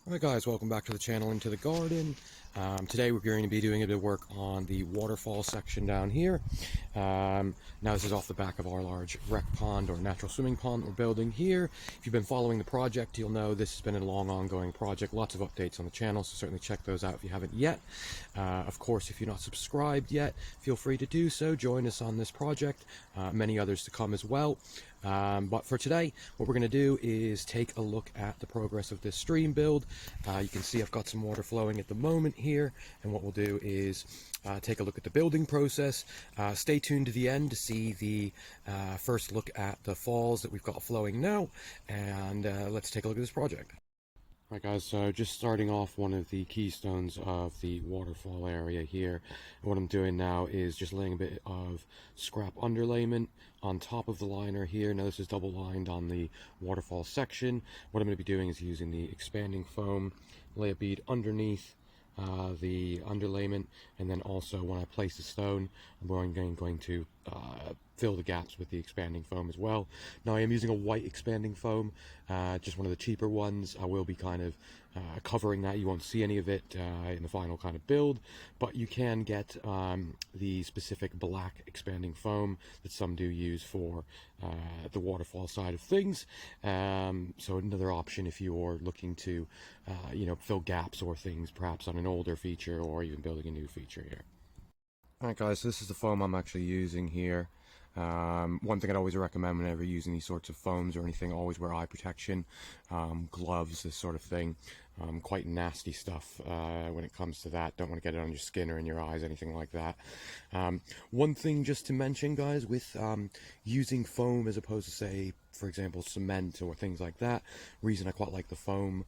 Alright guys, welcome back to the channel Into the Garden. Today we're going to be doing a bit of work on the waterfall section down here. Now this is off the back of our large rec pond or natural swimming pond we're building here. If you've been following the project, you'll know this has been a long ongoing project. Lots of updates on the channel, so certainly check those out if you haven't yet. Of course, if you're not subscribed yet, feel free to do so. Join us on this project. Many others to come as well. But for today, what we're going to do is take a look at the progress of this stream build. You can see I've got some water flowing at the moment here, and what we'll do is take a look at the building process. Stay tuned to the end to see the first look at the falls that we've got flowing now, and let's take a look at this project. Right guys, so just starting off one of the keystones of the waterfall area here. And what I'm doing now is just laying a bit of scrap underlayment on top of the liner here. Now this is double lined on the waterfall section. What I'm going to be doing is using the expanding foam, lay a bead underneath the underlayment, and then also when I place the stone, I'm going to fill the gaps with the expanding foam as well. Now I am using a white expanding foam, just one of the cheaper ones. I will be kind of covering that. You won't see any of it in the final kind of build, but you can get the specific black expanding foam that some do use for the waterfall side of things. So another option if you're looking to fill gaps or things perhaps on an older feature or even building a new feature here. Alright guys, so this is the foam I'm actually using here. One thing I'd always recommend whenever using these sorts of foams or anything, always wear eye protection, gloves, this sort of thing. Quite nasty stuff when it comes to that. Don't want to get it on your skin or in your eyes, anything like that. One thing just to mention, guys, with using foam as opposed to, say, for example, cement or things like that, reason I quite like the foam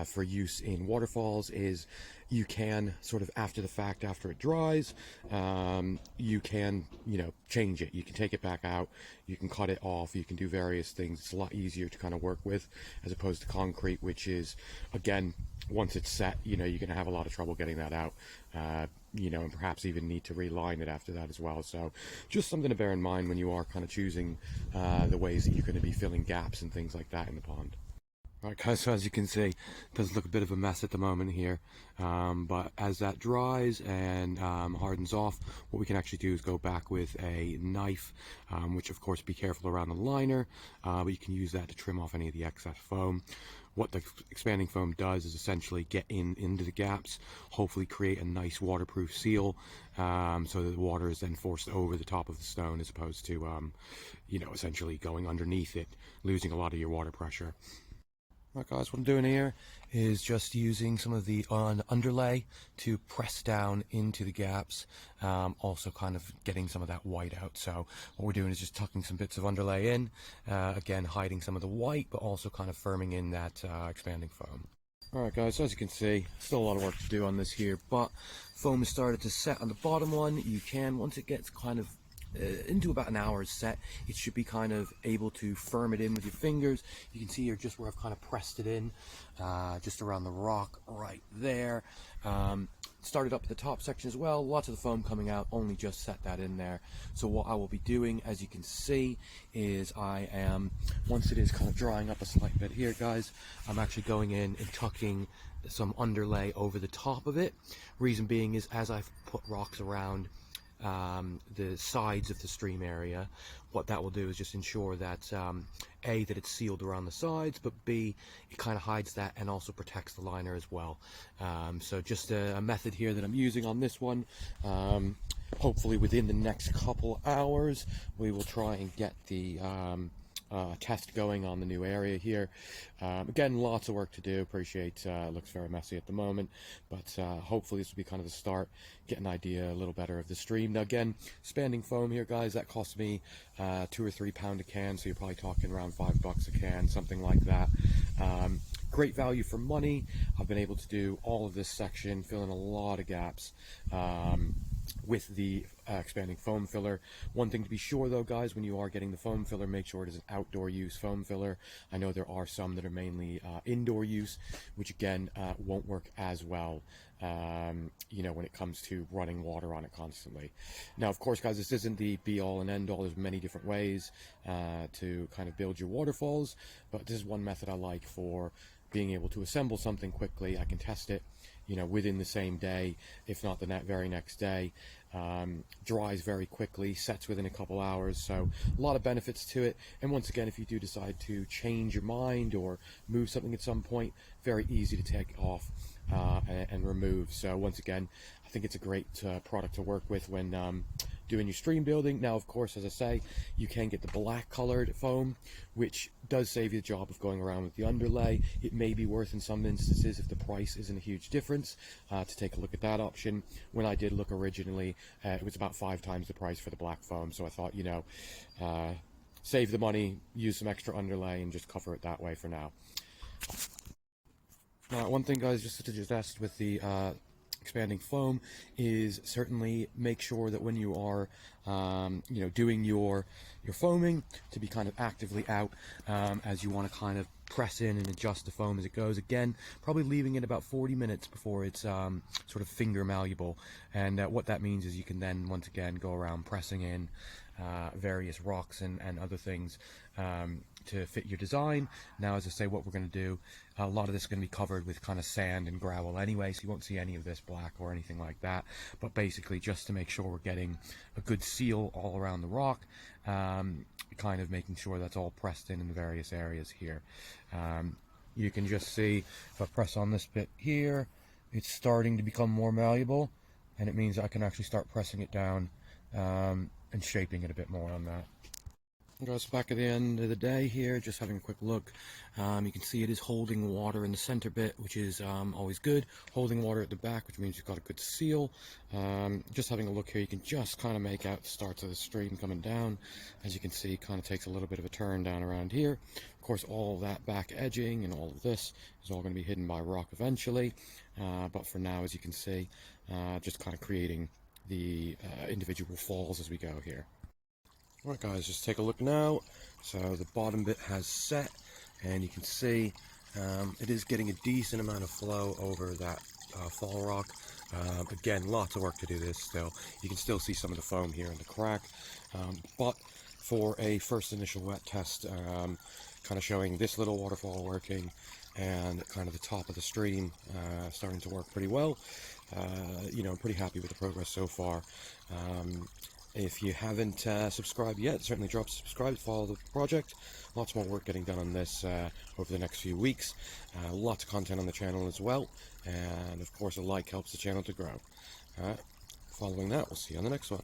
for use in waterfalls is you can sort of after the fact, after it dries, you can change it. You can take it back out, you can cut it off, you can do various things. It's a lot easier to kind of work with as opposed to concrete, which is, again, once it's set, you're going to have a lot of trouble getting that out, and perhaps even need to reline it after that as well. So just something to bear in mind when you are kind of choosing the ways that you're going to be filling gaps and things like that in the pond. Right guys, so as you can see, it does look a bit of a mess at the moment here, but as that dries and hardens off, what we can actually do is go back with a knife, which of course be careful around the liner, but you can use that to trim off any of the excess foam. What the expanding foam does is essentially get into the gaps, hopefully create a nice waterproof seal, so that the water is then forced over the top of the stone as opposed to, essentially going underneath it, losing a lot of your water pressure. Right guys, what I'm doing here is just using some of the underlay to press down into the gaps, also kind of getting some of that white out. So what we're doing is just tucking some bits of underlay in, again hiding some of the white, but also kind of firming in that expanding foam. Alright guys, so as you can see, still a lot of work to do on this here, but foam has started to set on the bottom one. You can, once it gets kind of into about an hour's set, it should be kind of able to firm it in with your fingers. You can see here just where I've kind of pressed it in, just around the rock right there. Started up at the top section as well, lots of the foam coming out, only just set that in there. So what I will be doing, as you can see, is I am, once it is kind of drying up a slight bit here guys, I'm actually going in and tucking some underlay over the top of it. Reason being is as I've put rocks around the sides of the stream area, what that will do is just ensure that A, that it's sealed around the sides, but B, it kind of hides that and also protects the liner as well. So just a method here that I'm using on this one. Hopefully within the next couple hours we will try and get the test going on the new area here. Again, lots of work to do. Appreciate it looks very messy at the moment, but hopefully this will be kind of the start, get an idea a little better of the stream. Now again, expanding foam here guys, that cost me £2 or £3 a can, so you're probably talking around $5 a can, something like that. Great value for money. I've been able to do all of this section, fill in a lot of gaps with the expanding foam filler. One thing to be sure though guys, when you are getting the foam filler, make sure it is an outdoor use foam filler. I know there are some that are mainly indoor use, which again won't work as well when it comes to running water on it constantly. Now of course guys, this isn't the be all and end all. There's many different ways to kind of build your waterfalls, but this is one method I like for being able to assemble something quickly. I can test it, you know, within the same day, if not the very next day. Dries very quickly, sets within a couple hours, so a lot of benefits to it. And once again, if you do decide to change your mind or move something at some point, very easy to take off and remove. So once again, I think it's a great product to work with when doing your stream building. Now, of course, as I say, you can get the black colored foam, which does save you the job of going around with the underlay. It may be worth in some instances, if the price isn't a huge difference, to take a look at that option. When I did look originally, it was about 5 times the price for the black foam, so I thought, you know, save the money, use some extra underlay, and just cover it that way for now. Now, one thing, guys, just to suggest with the expanding foam is certainly make sure that when you are you know, doing your foaming, to be kind of actively out as you want to kind of press in and adjust the foam as it goes. Again, probably leaving it about 40 minutes before it's sort of finger malleable, and what that means is you can then once again go around pressing in various rocks and other things to fit your design. Now, as I say, what we're going to do, a lot of this is going to be covered with kind of sand and gravel anyway, so you won't see any of this black or anything like that. But basically, just to make sure we're getting a good seal all around the rock, kind of making sure that's all pressed in the various areas here. You can just see, if I press on this bit here, it's starting to become more malleable, and it means I can actually start pressing it down and shaping it a bit more on that. Guys, back at the end of the day here, just having a quick look. You can see it is holding water in the center bit, which is always good. Holding water at the back, which means you've got a good seal. Just having a look here, you can just kind of make out the starts of the stream coming down. As you can see, kind of takes a little bit of a turn down around here. Of course, all of that back edging and all of this is all going to be hidden by rock eventually. But for now, as you can see, just kind of creating the individual falls as we go here. Alright guys, just take a look now. So the bottom bit has set, and you can see it is getting a decent amount of flow over that fall rock. Again, lots of work to do this still. You can still see some of the foam here in the crack, but for a first initial wet test, kind of showing this little waterfall working and kind of the top of the stream starting to work pretty well. You know, I'm pretty happy with the progress so far. If you haven't subscribed yet, certainly drop subscribe, follow the project. Lots more work getting done on this over the next few weeks. Lots of content on the channel as well, and of course a like helps the channel to grow. Following that, we'll see you on the next one.